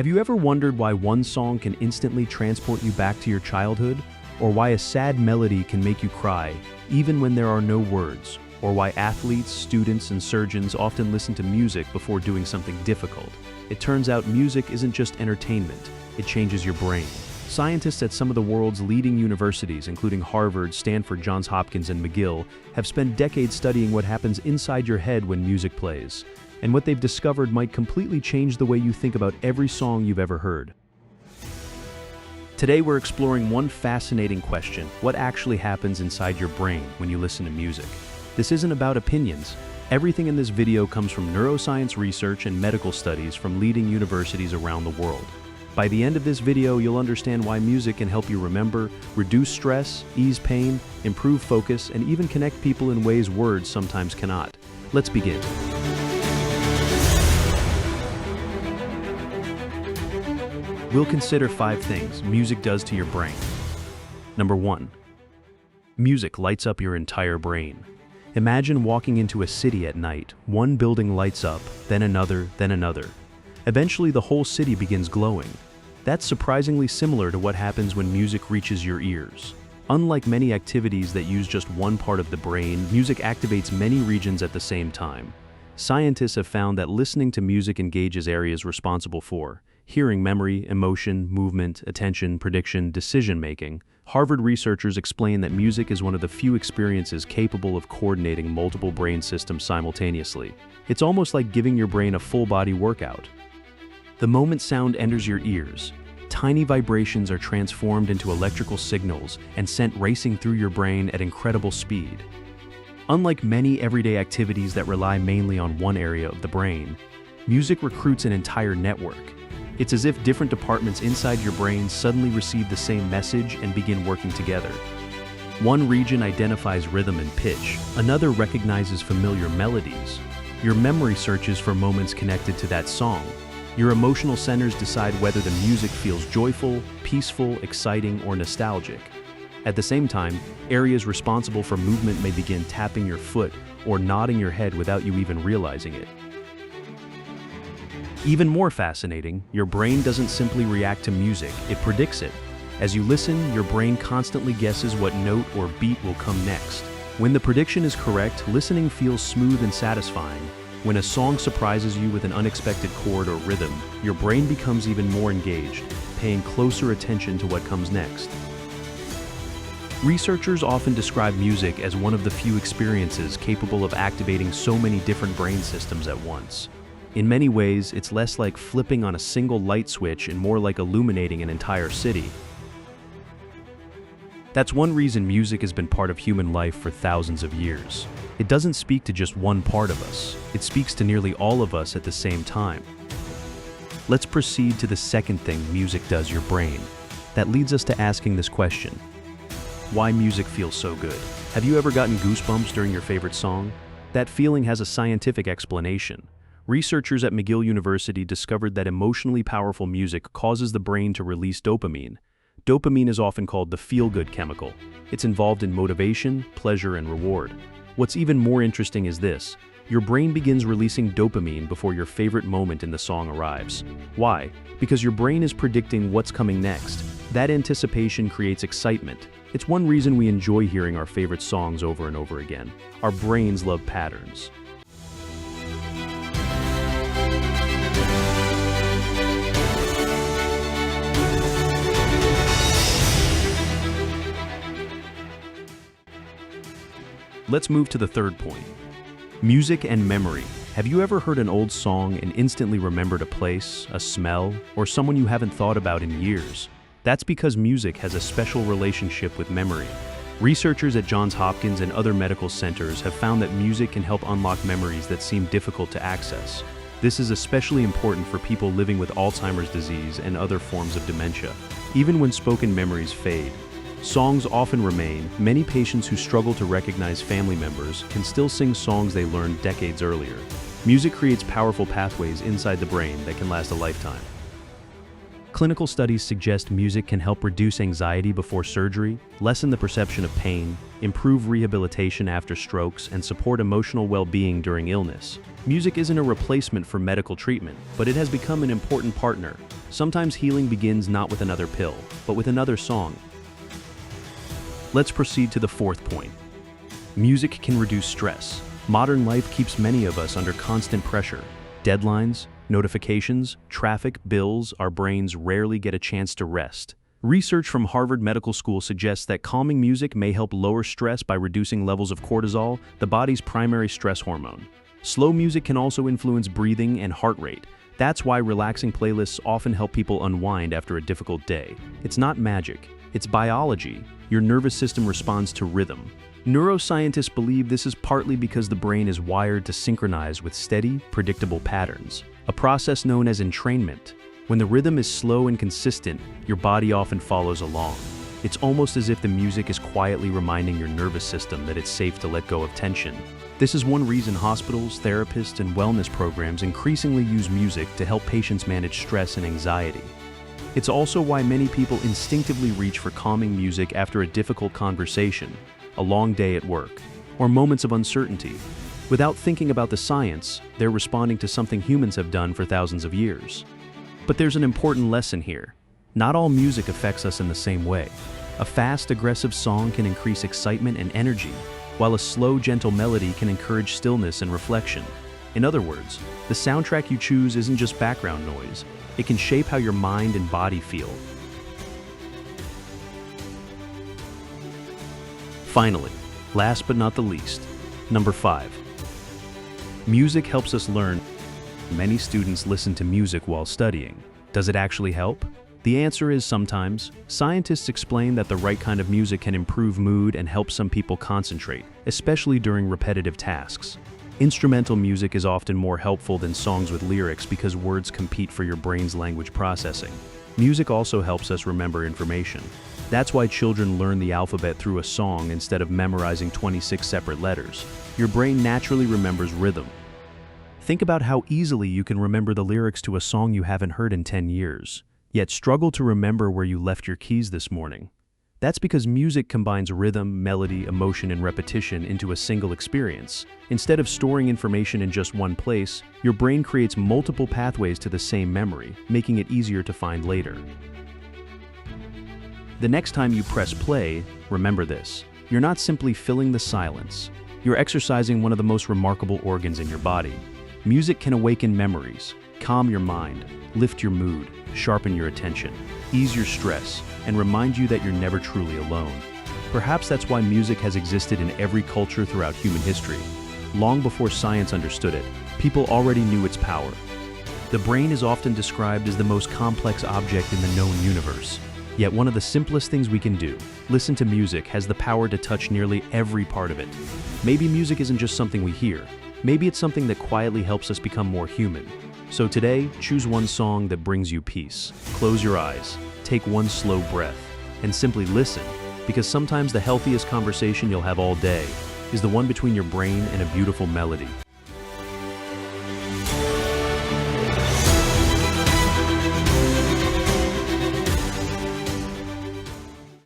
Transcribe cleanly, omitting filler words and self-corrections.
Have you ever wondered why one song can instantly transport you back to your childhood? Or why a sad melody can make you cry, even when there are no words? Or why athletes, students, and surgeons often listen to music before doing something difficult? It turns out music isn't just entertainment, it changes your brain. Scientists at some of the world's leading universities, including Harvard, Stanford, Johns Hopkins, and McGill, have spent decades studying what happens inside your head when music plays. And what they've discovered might completely change the way you think about every song you've ever heard. Today we're exploring one fascinating question: what actually happens inside your brain when you listen to music? This isn't about opinions. Everything in this video comes from neuroscience research and medical studies from leading universities around the world. By the end of this video, you'll understand why music can help you remember, reduce stress, ease pain, improve focus, and even connect people in ways words sometimes cannot. Let's begin. We'll consider 5 things music does to your brain. Number 1. Music lights up your entire brain. Imagine walking into a city at night. One building lights up, then another, then another. Eventually, the whole city begins glowing. That's surprisingly similar to what happens when music reaches your ears. Unlike many activities that use just one part of the brain, music activates many regions at the same time. Scientists have found that listening to music engages areas responsible for hearing, memory, emotion, movement, attention, prediction, decision-making. Harvard researchers explain that music is one of the few experiences capable of coordinating multiple brain systems simultaneously. It's almost like giving your brain a full-body workout. The moment sound enters your ears, tiny vibrations are transformed into electrical signals and sent racing through your brain at incredible speed. Unlike many everyday activities that rely mainly on one area of the brain, music recruits an entire network. It's as if different departments inside your brain suddenly receive the same message and begin working together. One region identifies rhythm and pitch, another recognizes familiar melodies. Your memory searches for moments connected to that song. Your emotional centers decide whether the music feels joyful, peaceful, exciting, or nostalgic. At the same time, areas responsible for movement may begin tapping your foot or nodding your head without you even realizing it. Even more fascinating, your brain doesn't simply react to music, it predicts it. As you listen, your brain constantly guesses what note or beat will come next. When the prediction is correct, listening feels smooth and satisfying. When a song surprises you with an unexpected chord or rhythm, your brain becomes even more engaged, paying closer attention to what comes next. Researchers often describe music as one of the few experiences capable of activating so many different brain systems at once. In many ways, it's less like flipping on a single light switch and more like illuminating an entire city. That's one reason music has been part of human life for thousands of years. It doesn't speak to just one part of us, it speaks to nearly all of us at the same time. Let's proceed to the second thing music does your brain. That leads us to asking this question: why music feels so good? Have you ever gotten goosebumps during your favorite song? That feeling has a scientific explanation. Researchers at McGill University discovered that emotionally powerful music causes the brain to release dopamine. Dopamine is often called the feel-good chemical. It's involved in motivation, pleasure, and reward. What's even more interesting is this: your brain begins releasing dopamine before your favorite moment in the song arrives. Why? Because your brain is predicting what's coming next. That anticipation creates excitement. It's one reason we enjoy hearing our favorite songs over and over again. Our brains love patterns. Let's move to the third point: music and memory. Have you ever heard an old song and instantly remembered a place, a smell, or someone you haven't thought about in years? That's because music has a special relationship with memory. Researchers at Johns Hopkins and other medical centers have found that music can help unlock memories that seem difficult to access. This is especially important for people living with Alzheimer's disease and other forms of dementia. Even when spoken memories fade, songs often remain. Many patients who struggle to recognize family members can still sing songs they learned decades earlier. Music creates powerful pathways inside the brain that can last a lifetime. Clinical studies suggest music can help reduce anxiety before surgery, lessen the perception of pain, improve rehabilitation after strokes, and support emotional well-being during illness. Music isn't a replacement for medical treatment, but it has become an important partner. Sometimes healing begins not with another pill, but with another song. Let's proceed to the fourth point. Music can reduce stress. Modern life keeps many of us under constant pressure. Deadlines, notifications, traffic, bills, our brains rarely get a chance to rest. Research from Harvard Medical School suggests that calming music may help lower stress by reducing levels of cortisol, the body's primary stress hormone. Slow music can also influence breathing and heart rate. That's why relaxing playlists often help people unwind after a difficult day. It's not magic, it's biology. Your nervous system responds to rhythm. Neuroscientists believe this is partly because the brain is wired to synchronize with steady, predictable patterns, a process known as entrainment. When the rhythm is slow and consistent, your body often follows along. It's almost as if the music is quietly reminding your nervous system that it's safe to let go of tension. This is one reason hospitals, therapists, and wellness programs increasingly use music to help patients manage stress and anxiety. It's also why many people instinctively reach for calming music after a difficult conversation, a long day at work, or moments of uncertainty. Without thinking about the science, they're responding to something humans have done for thousands of years. But there's an important lesson here. Not all music affects us in the same way. A fast, aggressive song can increase excitement and energy, while a slow, gentle melody can encourage stillness and reflection. In other words, the soundtrack you choose isn't just background noise. It can shape how your mind and body feel. Finally, last but not the least, number 5. Music helps us learn. Many students listen to music while studying. Does it actually help? The answer is sometimes. Scientists explain that the right kind of music can improve mood and help some people concentrate, especially during repetitive tasks. Instrumental music is often more helpful than songs with lyrics because words compete for your brain's language processing. Music also helps us remember information. That's why children learn the alphabet through a song instead of memorizing 26 separate letters. Your brain naturally remembers rhythm. Think about how easily you can remember the lyrics to a song you haven't heard in 10 years, yet struggle to remember where you left your keys this morning. That's because music combines rhythm, melody, emotion, and repetition into a single experience. Instead of storing information in just one place, your brain creates multiple pathways to the same memory, making it easier to find later. The next time you press play, remember this. You're not simply filling the silence. You're exercising one of the most remarkable organs in your body. Music can awaken memories, calm your mind, lift your mood, sharpen your attention, ease your stress, and remind you that you're never truly alone. Perhaps that's why music has existed in every culture throughout human history. Long before science understood it, people already knew its power. The brain is often described as the most complex object in the known universe. Yet one of the simplest things we can do, listen to music, has the power to touch nearly every part of it. Maybe music isn't just something we hear. Maybe it's something that quietly helps us become more human. So today, choose one song that brings you peace. Close your eyes, take one slow breath, and simply listen, because sometimes the healthiest conversation you'll have all day is the one between your brain and a beautiful melody.